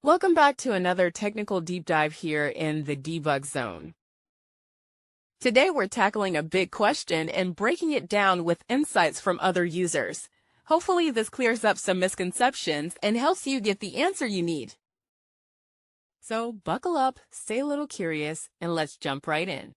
Welcome back to another technical deep dive here in the debug zone. Today we're tackling a big question and breaking it down with insights from other users. Hopefully this clears up some misconceptions and helps you get the answer you need. So buckle up, stay a little curious, and let's jump right in.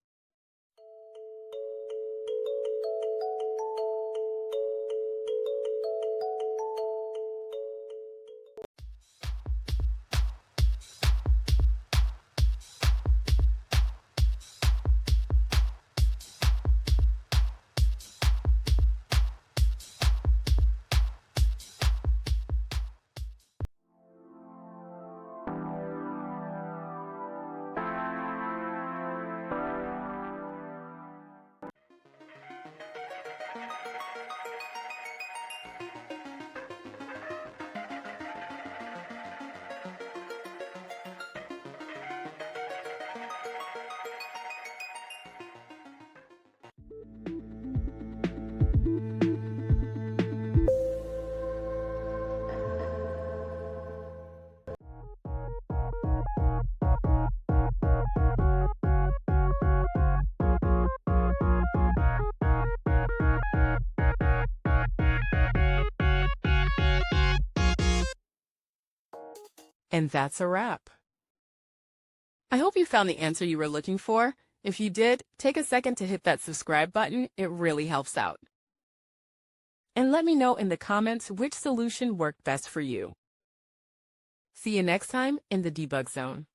And that's a wrap. I hope you found the answer you were looking for. If you did, take a second to hit that subscribe button. It really helps out. And let me know in the comments which solution worked best for you. See you next time in the debug zone.